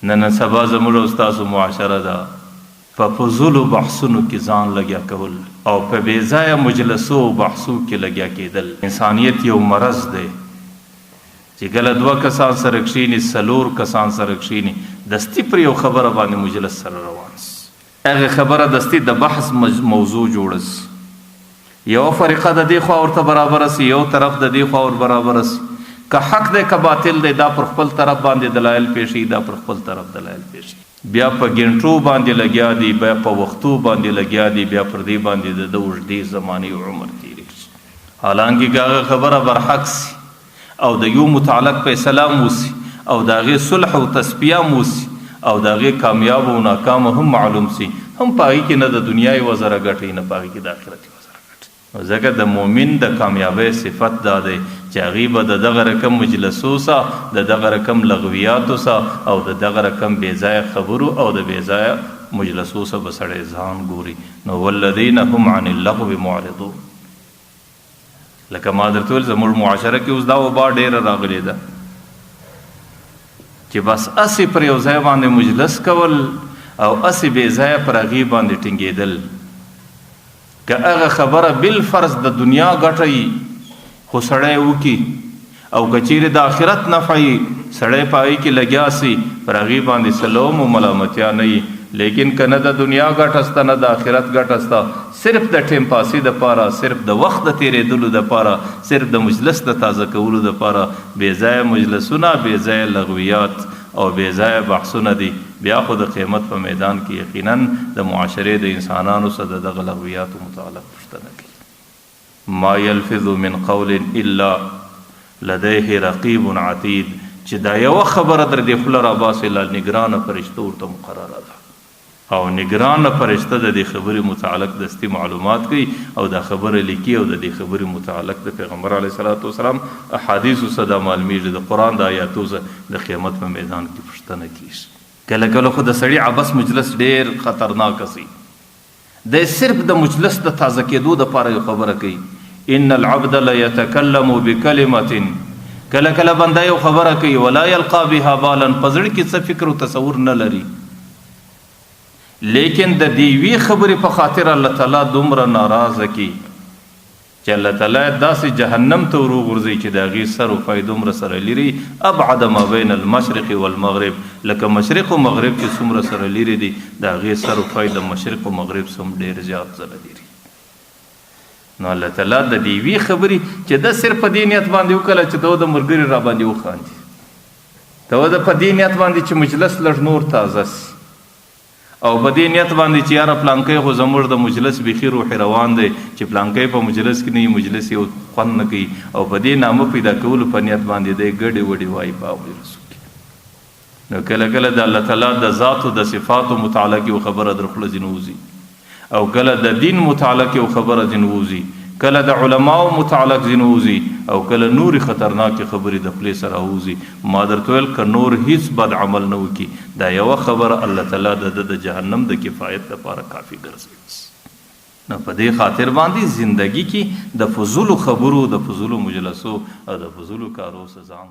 نن سبا زموږ او ستاسو معاشره ده په فضولو بحثونو کې ځان لګیا کول او په بې ځایه مجلسو او بحثو کې لګیا کېدل. انسانیت یو مرض دی چې کله 2 کسان سره کښېني 4 کسان سره کښېني دستي پر یو خبره باندې مجلس سره روان سي. هغه خبره دستي د بحث موضوع جوړه سي. یو فریقه د دې خوا ورته برابره سي، یو طرف د دې خوا ور برابره سي. که حق دی که باطل دی دا پر خپل طرف باندې دلایل پیشي، دا پر خپل طرف دلایل پیشي. بیا په ګنټو باندې لګیا دي، بیا په وختو باندې لګیا دي، بیا پر دې باندې د اوږدې زمانې عمر تېرېږي. حالانکه که هغه خبره برحق سي او د یو متعلق فیصله وسي او د هغې صلح او تصفیه وسي او د هغې کامیاب او ناکامه هم معلوم سي، هم په هغې کې نه د دنیا یوه ذره ګټئ، نه په هغې کې د آخرت یوه ذره ګټئ. ځکه د مؤمن د کامیابۍ صفت دا دی چې هغې به د دغه رقم مجلسو سه، د دغه رقم لغویاتو سه او د دغه رقم بېځایه خبرو او د بېځایه مجلسو سه به سړی ځان ګوري. نو والذین هم عن اللغو معرضون. لکه ما درته ویل زموږ معاشره کې اوس دا وبا ډېره راغلې ده چې بس هسې پر یو ځای باندې مجلس کول او هسې بېځایه پر هغې باندې ټینګېدل. که هغه خبره بالفرض د دنیا ګټه خو سړی وکي او که چیرې د آخرت نفع سړی په هغې کې لګیا سي، پر هغې باندې څه لوم او ملامتیا نه وي. لیکن که نه د دنیا ګټه سته نه د آخرت ګټه سته، صرف د ټیم پاسي دپاره، صرف د وخت د تېرېدلو دپاره، صرف د مجلس د تازه کولو دپاره بېځایه مجلسونه، بېځایه لغویات او بېځایه بحثونه دي. بیا خو د قیامت په میدان کې یقینا د معاشرې د انسانانو سره د دغه لغویاتو متعلق پوښتنه کوي. ما یلفظ من قول الا لدیه رقیب عتید. چې دا یوه خبره در دې خوله راباسي لا نګرانه فرشته ورته مقرره ده او نګرانه فرشته د دې خبرې متعلق دستي معلومات کوي او دا خبره لیکي او د دې خبرې متعلق د پیغمبر علیه صلات وسلام احادیثو سره دا معلومیږي، د قرآن د آیاتو سره د قیامت په میدان کې پوښتنه کیږي. کله کله خو د سړي عبس مجلس ډېر خطرناک سي. دی صرف د مجلس د تازه کېدو دپاره یو خبره کوي. ان العبد لیتکلم بکلمة. کله کله بنده یو خبره کوي ولا یلقا بها بالا، په زړه کې څه فکر او تصور نه لري، لیکن د دې یوې خبرې په خاطر الله تعالی دومره ناراضه کی چې الله تعالی داسې جهنم ته وروغورځوي چې د هغې سر و پای دومره سره لري ابعد ما بین المشرق والمغرب. لکه مشرق و مغرب چې څومره سره لري دي د هغې سر و پای د مشرق و مغرب څوم ډېر زیات ځله لري. نو الله تعالی د دې یوې خبرې چې ده صرف په دې نیت باندې وکړله چې ته د ملګري را باندې وخاندي، ته د په دې نیت باندې چې مجلس لږ نور تازه سي او په دې نیت باندې چې یاره پلانکی خو زموږ د مجلس بیخي روحي روان دی چې پلانکی په مجلس کې نه وي، مجلس یو خوند نه کوي او په دې نامه پیدا کولو په نیت باندې دی ګډې وډې وایي په مجلسو کې. نو کله کله د الله تعالی د ذاتو د صفاتو متعلق یو خبره در خوله ځینې وځي او کله د دین متعلق یو خبره ځینې وځي، کله د علماو متعلق ځینې وځي او کله نورې خطرناکې خبرې د خولې سره وځي. ما درته ویل که نور هیڅ بد عمل نه وکړي دا یوه خبره الله تعالی د جهنم د کفایت لپاره کافي ګرځوي. نو په دې خاطر باندې زندگی کې د فضولو خبرو، د فضولو مجلسو او د فضولو کارو څخه ځان